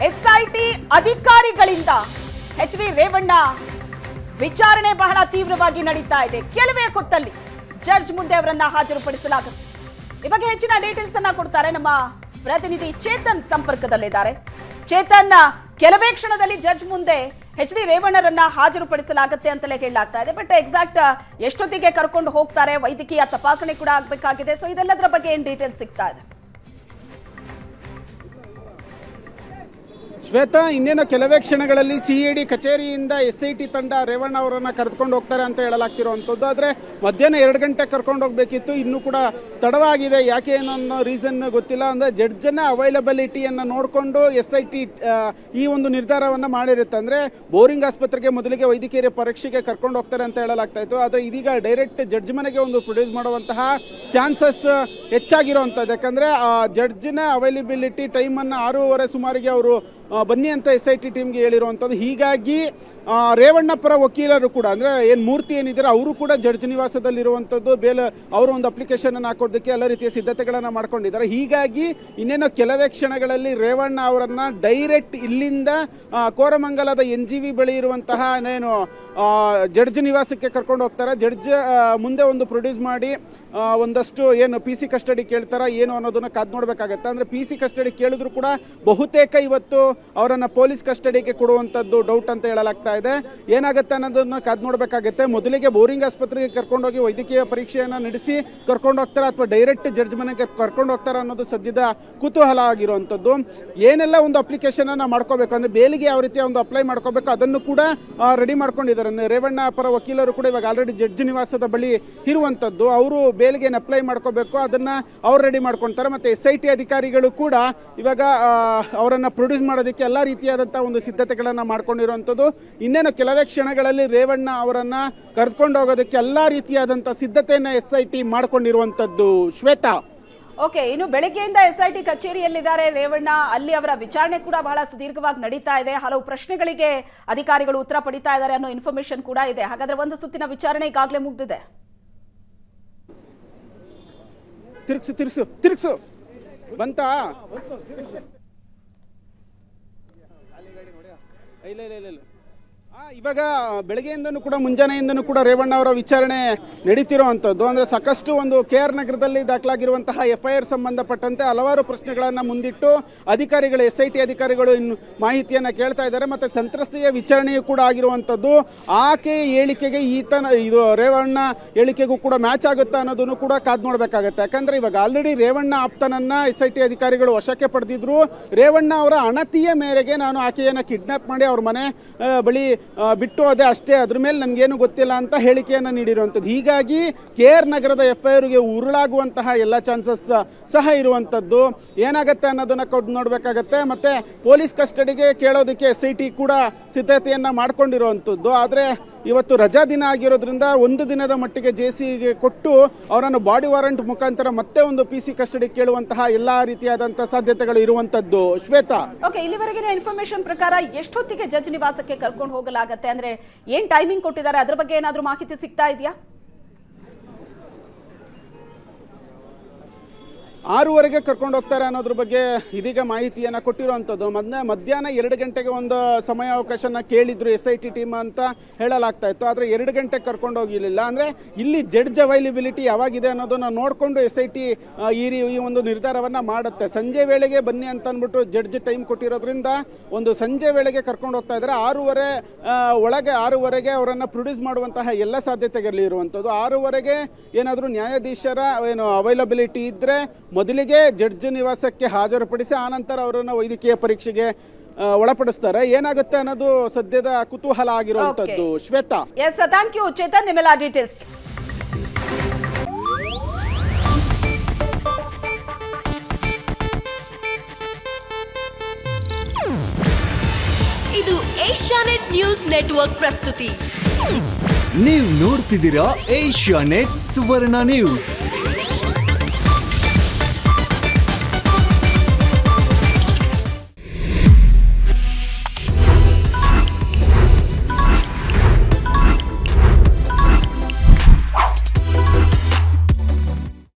SIT ಅಧಿಕಾರಿಗಳಿಂದ H V Revanna ವಿಚಾರಣೆ ಬಹಳ ತೀವ್ರವಾಗಿ ನಡೀತಾ ಇದೆ. ಕೆಲವೇ ಹೊತ್ತಲ್ಲಿ ಜಡ್ಜ್ ಮುಂದೆ ಅವರನ್ನ ಹಾಜರುಪಡಿಸಲಾಗುತ್ತೆ. ಈ ಬಗ್ಗೆ ಹೆಚ್ಚಿನ ಡೀಟೇಲ್ಸ್ ಅನ್ನ ಕೊಡ್ತಾರೆ ನಮ್ಮ ಪ್ರತಿನಿಧಿ ಚೇತನ್ ಸಂಪರ್ಕದಲ್ಲಿದ್ದಾರೆ. ಚೇತನ್, ಕೆಲವೇ ಕ್ಷಣದಲ್ಲಿ ಜಡ್ಜ್ ಮುಂದೆ ಎಚ್ ಡಿ ರೇವಣ್ಣರನ್ನ ಹಾಜರುಪಡಿಸಲಾಗುತ್ತೆ ಅಂತಲೇ ಹೇಳಲಾಗ್ತಾ ಇದೆ. ಬಟ್ ಎಕ್ಸಾಕ್ಟ್ ಎಷ್ಟೊತ್ತಿಗೆ ಕರ್ಕೊಂಡು ಹೋಗ್ತಾರೆ, ವೈದ್ಯಕೀಯ ತಪಾಸಣೆ ಕೂಡ ಆಗಬೇಕಾಗಿದೆ. ಸೊ ಇದೆಲ್ಲದರ ಬಗ್ಗೆ ಏನ್ ಡೀಟೇಲ್ಸ್ ಸಿಗ್ತಾ ಇದೆ? ಶ್ವೇತಾ, ಇನ್ನೇನು ಕೆಲವೇ ಕ್ಷಣಗಳಲ್ಲಿ ಸಿಐಡಿ ಕಚೇರಿಯಿಂದ SIT ತಂಡ ರೇವಣ್ಣ ಅವರನ್ನು ಕರೆದುಕೊಂಡು ಹೋಗ್ತಾರೆ ಅಂತ ಹೇಳಲಾಗ್ತಿರುವಂಥದ್ದು. ಆದರೆ ಮಧ್ಯಾಹ್ನ 2 ಗಂಟೆ ಕರ್ಕೊಂಡು ಹೋಗಬೇಕಿತ್ತು, ಇನ್ನೂ ಕೂಡ ತಡವಾಗಿದೆ. ಯಾಕೆ ಅನ್ನೋ ರೀಸನ್ ಗೊತ್ತಿಲ್ಲ. ಅಂದರೆ ಜಡ್ಜನ್ನ ಅವೈಲಬಿಲಿಟಿಯನ್ನು ನೋಡಿಕೊಂಡು SIT ಈ ಒಂದು ನಿರ್ಧಾರವನ್ನು ಮಾಡಿರುತ್ತೆ. ಅಂದರೆ ಬೋರಿಂಗ್ ಆಸ್ಪತ್ರೆಗೆ ಮೊದಲಿಗೆ ವೈದ್ಯಕೀಯ ಪರೀಕ್ಷೆಗೆ ಕರ್ಕೊಂಡು ಹೋಗ್ತಾರೆ ಅಂತ ಹೇಳಲಾಗ್ತಾ ಇತ್ತು. ಆದರೆ ಇದೀಗ ಡೈರೆಕ್ಟ್ ಜಡ್ಜ್ ಮನೆಗೆ ಒಂದು ಪ್ರೊಡ್ಯೂಸ್ ಮಾಡುವಂತಹ ಚಾನ್ಸಸ್ ಹೆಚ್ಚಾಗಿರುವಂಥದ್ದು. ಯಾಕಂದರೆ ಜಡ್ಜಿನ ಅವೈಲಬಿಲಿಟಿ ಟೈಮನ್ನು 6:30 ಸುಮಾರಿಗೆ ಅವರು ಬನ್ನಿ ಅಂತ SIT ಟೀಮ್ಗೆ ಹೇಳಿರುವಂಥದ್ದು. ಹೀಗಾಗಿ ರೇವಣ್ಣ ಪರ ವಕೀಲರು ಕೂಡ, ಅಂದರೆ ಏನು ಮೂರ್ತಿ ಏನಿದ್ದಾರೆ ಅವರು ಕೂಡ ಜಡ್ಜ್ ನಿವಾಸದಲ್ಲಿರುವಂಥದ್ದು. ಅವರು ಒಂದು ಅಪ್ಲಿಕೇಶನ್ ಹಾಕೋದಕ್ಕೆ ಎಲ್ಲ ರೀತಿಯ ಸಿದ್ಧತೆಗಳನ್ನು ಮಾಡ್ಕೊಂಡಿದ್ದಾರೆ. ಹೀಗಾಗಿ ಇನ್ನೇನೋ ಕೆಲವೇ ಕ್ಷಣಗಳಲ್ಲಿ ರೇವಣ್ಣ ಅವರನ್ನು ಡೈರೆಕ್ಟ್ ಇಲ್ಲಿಂದ ಕೋರಮಂಗಲದ NGV ಬಳಿ ಇರುವಂತಹ ಏನು ಜಡ್ಜ್ ನಿವಾಸಕ್ಕೆ ಕರ್ಕೊಂಡು ಹೋಗ್ತಾರೆ. ಜಡ್ಜ್ ಮುಂದೆ ಒಂದು ಪ್ರೊಡ್ಯೂಸ್ ಮಾಡಿ ಒಂದಷ್ಟು ಏನು PC ಕಸ್ಟಡಿ ಕೇಳ್ತಾರ ಏನು ಅನ್ನೋದನ್ನ ಕಾದು ನೋಡಬೇಕಾಗತ್ತೆ. ಅಂದರೆ PC ಕಸ್ಟಡಿ ಕೇಳಿದ್ರು ಕೂಡ ಬಹುತೇಕ ಇವತ್ತು ಅವರನ್ನು ಪೊಲೀಸ್ ಕಸ್ಟಡಿಗೆ ಕೊಡುವಂಥದ್ದು ಡೌಟ್ ಅಂತ ಹೇಳಲಾಗ್ತಾ ಇದೆ. ಏನಾಗುತ್ತೆ ಅನ್ನೋದನ್ನ ಕಾದು ನೋಡಬೇಕಾಗುತ್ತೆ. ಮೊದಲಿಗೆ ಬೋರಿಂಗ್ ಆಸ್ಪತ್ರೆಗೆ ಕರ್ಕೊಂಡೋಗಿ ವೈದ್ಯಕೀಯ ಪರೀಕ್ಷೆಯನ್ನು ನಡೆಸಿ ಕರ್ಕೊಂಡು ಹೋಗ್ತಾರೆ ಅಥವಾ ಡೈರೆಕ್ಟ್ ಜಡ್ಜ್ ಮನೆಗೆ ಕರ್ಕೊಂಡು ಹೋಗ್ತಾರೆ ಅನ್ನೋದು ಸದ್ಯದ ಕುತೂಹಲ ಆಗಿರುವಂಥದ್ದು. ಏನೆಲ್ಲ ಒಂದು ಅಪ್ಲಿಕೇಶನನ್ನು ಮಾಡ್ಕೋಬೇಕು, ಅಂದರೆ ಬೇಲಿಗೆ ಯಾವ ರೀತಿಯ ಒಂದು ಅಪ್ಲೈ ಮಾಡ್ಕೋಬೇಕು ಅದನ್ನು ಕೂಡ ರೆಡಿ ಮಾಡ್ಕೊಂಡಿದ್ದಾರೆ. ರೇವಣ್ಣ ಪರ ವಕೀಲರು ಕೂಡ ಇವಾಗ ಆಲ್ರೆಡಿ ಜಡ್ಜ್ ನಿವಾಸದ ಬಳಿ ಇರುವಂಥದ್ದು. ಅವರು ಬೇಲಿಗೆ ಏನು ಅಪ್ಲೈ ಮಾಡ್ಕೋಬೇಕು ಅದನ್ನು ಅವ್ರು ರೆಡಿ ಮಾಡ್ಕೊಳ್ತಾರೆ. ಮತ್ತು SIT ಅಧಿಕಾರಿಗಳು ಕೂಡ ಇವಾಗ ಅವರನ್ನು ಪ್ರೊಡ್ಯೂಸ್ ಮಾಡೋದಕ್ಕೆ ಎಲ್ಲ ರೀತಿಯಾದಂಥ ಒಂದು ಸಿದ್ಧತೆಗಳನ್ನು ಮಾಡ್ಕೊಂಡಿರುವಂಥದ್ದು. ಇನ್ನೇನು ಕೆಲವೇ ಕ್ಷಣಗಳಲ್ಲಿ ರೇವಣ್ಣ ಅವರನ್ನು ಕರೆದುಕೊಂಡು ಹೋಗೋದಕ್ಕೆ ಎಲ್ಲ ರೀತಿಯಾದಂಥ ಸಿದ್ಧತೆಯನ್ನು SIT ಮಾಡ್ಕೊಂಡಿರುವಂಥದ್ದು. ಶ್ವೇತಾ, ಓಕೆ, ಇನ್ನು ಬೆಳಗ್ಗೆಯಿಂದ SIT ಕಚೇರಿಯಲ್ಲಿದ್ದಾರೆ ರೇವಣ್ಣ. ಅಲ್ಲಿ ಅವರ ವಿಚಾರಣೆ ಕೂಡ ಬಹಳ ಸುದೀರ್ಘವಾಗಿ ನಡೀತಾ ಇದೆ. ಹಲವು ಪ್ರಶ್ನೆಗಳಿಗೆ ಅಧಿಕಾರಿಗಳು ಉತ್ತರ ಪಡಿತಾ ಇದ್ದಾರೆ ಅನ್ನೋ ಇನ್ಫಾರ್ಮೇಶನ್ ಕೂಡ ಇದೆ. ಹಾಗಾದ್ರೆ ಒಂದು ಸುತ್ತಿನ ವಿಚಾರಣೆ ಈಗಾಗಲೇ ಮುಗಿದಿದೆ. ತಿರ್ಗ್ಸು ಬಂತಾ? ಇಲ್ಲ ಇವಾಗ ಬೆಳಗ್ಗೆಯಿಂದನೂ ಕೂಡ ಮುಂಜಾನೆಯಿಂದನೂ ಕೂಡ ರೇವಣ್ಣ ಅವರ ವಿಚಾರಣೆ ನಡೀತಿರುವಂಥದ್ದು. ಅಂದರೆ ಸಾಕಷ್ಟು ಒಂದು KR ನಗರದಲ್ಲಿ ದಾಖಲಾಗಿರುವಂತಹ FIR ಸಂಬಂಧಪಟ್ಟಂತೆ ಹಲವಾರು ಪ್ರಶ್ನೆಗಳನ್ನು ಮುಂದಿಟ್ಟು ಅಧಿಕಾರಿಗಳು SIT ಅಧಿಕಾರಿಗಳು ಇನ್ನು ಮಾಹಿತಿಯನ್ನು ಕೇಳ್ತಾ ಇದ್ದಾರೆ. ಮತ್ತು ಸಂತ್ರಸ್ತೆಯ ವಿಚಾರಣೆಯೂ ಕೂಡ ಆಗಿರುವಂಥದ್ದು. ಆಕೆಯ ಹೇಳಿಕೆಗೆ ಇದು ರೇವಣ್ಣ ಹೇಳಿಕೆಗೂ ಕೂಡ ಮ್ಯಾಚ್ ಆಗುತ್ತಾ ಅನ್ನೋದನ್ನು ಕೂಡ ಕಾದು ನೋಡಬೇಕಾಗತ್ತೆ. ಯಾಕಂದರೆ ಇವಾಗ ಆಲ್ರೆಡಿ ರೇವಣ್ಣ ಆಪ್ತನನ್ನು SIT ಅಧಿಕಾರಿಗಳು ವಶಕ್ಕೆ ಪಡೆದಿದ್ರು. ರೇವಣ್ಣ ಅವರ ಅಣತಿಯ ಮೇರೆಗೆ ನಾನು ಆಕೆಯನ್ನು ಕಿಡ್ನಾಪ್ ಮಾಡಿ ಅವ್ರ ಮನೆ ಬಳಿ ಬಿಟ್ಟು ಹೋದೆ ಅಷ್ಟೇ, ಅದ್ರ ಮೇಲೆ ನನಗೇನು ಗೊತ್ತಿಲ್ಲ ಅಂತ ಹೇಳಿಕೆಯನ್ನು ನೀಡಿರುವಂಥದ್ದು. ಹೀಗಾಗಿ KR ನಗರದ FIRಗೆ ಉರುಳಾಗುವಂತಹ ಎಲ್ಲ ಚಾನ್ಸಸ್ ಸಹ ಇರುವಂಥದ್ದು. ಏನಾಗುತ್ತೆ ಅನ್ನೋದನ್ನು ನೋಡಬೇಕಾಗತ್ತೆ. ಮತ್ತು ಪೊಲೀಸ್ ಕಸ್ಟಡಿಗೆ ಕೇಳೋದಕ್ಕೆ SIT ಕೂಡ ಸಿದ್ಧತೆಯನ್ನು ಮಾಡ್ಕೊಂಡಿರುವಂಥದ್ದು. ಆದರೆ ಇವತ್ತು ರಜಾ ದಿನ ಆಗಿರೋದ್ರಿಂದ ಒಂದು ದಿನದ ಮಟ್ಟಿಗೆ JCಗೆ ಕೊಟ್ಟು ಅವರನ್ನು ಬಾಡಿ ವಾರಂಟ್ ಮುಖಾಂತರ ಮತ್ತೆ ಒಂದು PC ಕಸ್ಟಡಿ ಕೇಳುವಂತಹ ಎಲ್ಲಾ ರೀತಿಯಾದಂತಹ ಸಾಧ್ಯತೆಗಳು ಇರುವಂತದ್ದು. ಶ್ವೇತಾ, ಓಕೆ, ಇಲ್ಲಿವರೆಗಿನ ಇನ್ಫಾರ್ಮೇಶನ್ ಪ್ರಕಾರ ಎಷ್ಟೊತ್ತಿಗೆ ಜಡ್ಜ್ ನಿವಾಸಕ್ಕೆ ಕರ್ಕೊಂಡು ಹೋಗಲಾಗುತ್ತೆ, ಅಂದ್ರೆ ಏನ್ ಟೈಮಿಂಗ್ ಕೊಟ್ಟಿದ್ದಾರೆ, ಅದ್ರ ಬಗ್ಗೆ ಏನಾದರೂ ಮಾಹಿತಿ ಸಿಗ್ತಾ ಇದೆಯಾ? 6:30ಗೆ ಕರ್ಕೊಂಡು ಹೋಗ್ತಾರೆ ಅನ್ನೋದ್ರ ಬಗ್ಗೆ ಇದೀಗ ಮಾಹಿತಿಯನ್ನು ಕೊಟ್ಟಿರುವಂಥದ್ದು. ಮಧ್ಯಾಹ್ನ 2 ಗಂಟೆಗೆ ಒಂದು ಸಮಯಾವಕಾಶನ ಕೇಳಿದ್ರು SIT ಟೀಮ್ ಅಂತ ಹೇಳಲಾಗ್ತಾ ಇತ್ತು. ಆದರೆ 2 ಗಂಟೆಗೆ ಕರ್ಕೊಂಡು ಹೋಗಿರಲಿಲ್ಲ. ಅಂದರೆ ಇಲ್ಲಿ ಜಡ್ಜ್ ಅವೈಲಬಿಲಿಟಿ ಯಾವಾಗಿದೆ ಅನ್ನೋದನ್ನು ನೋಡಿಕೊಂಡು SIT ಈ ಒಂದು ನಿರ್ಧಾರವನ್ನು ಮಾಡುತ್ತೆ. ಸಂಜೆ ವೇಳೆಗೆ ಬನ್ನಿ ಅಂತ ಅಂದ್ಬಿಟ್ಟು ಜಡ್ಜ್ ಟೈಮ್ ಕೊಟ್ಟಿರೋದ್ರಿಂದ ಒಂದು ಸಂಜೆ ವೇಳೆಗೆ ಕರ್ಕೊಂಡು ಹೋಗ್ತಾ ಇದ್ದಾರೆ. 6:30ಗೆ ಅವರನ್ನು ಪ್ರೊಡ್ಯೂಸ್ ಮಾಡುವಂತಹ ಎಲ್ಲ ಸಾಧ್ಯತೆಗಳು ಇರುವಂಥದ್ದು. 6:30ಗೆ ಏನಾದರೂ ನ್ಯಾಯಾಧೀಶರ ಏನು ಅವೈಲಬಿಲಿಟಿ ಇದ್ದರೆ ಮೊದಲಿಗೆ ಜಡ್ಜ್ ನಿವಾಸಕ್ಕೆ ಹಾಜರುಪಡಿಸಿ ಆನಂತರ ಅವರನ್ನು ವೈದ್ಯಕೀಯ ಪರೀಕ್ಷೆಗೆ ಒಳಪಡಿಸ್ತಾರೆ. ಏನಾಗುತ್ತೆ ಅನ್ನೋದು ಸದ್ಯದ ಕುತೂಹಲ ಆಗಿರುವಂತದ್ದು. Shweta, yes, thank you Chetan, ನಿಮ್ಮೆಲ್ಲ ಡೀಟೇಲ್ಸ್. ಇದು ಏಷ್ಯಾನೆಟ್ ನ್ಯೂಸ್ ನೆಟ್ವರ್ಕ್ ಪ್ರಸ್ತುತಿ. ನೀವು ನೋಡ್ತಿದ್ದೀರಾ ಏಷ್ಯಾನೆಟ್ ಸುವರ್ಣ ನ್ಯೂಸ್.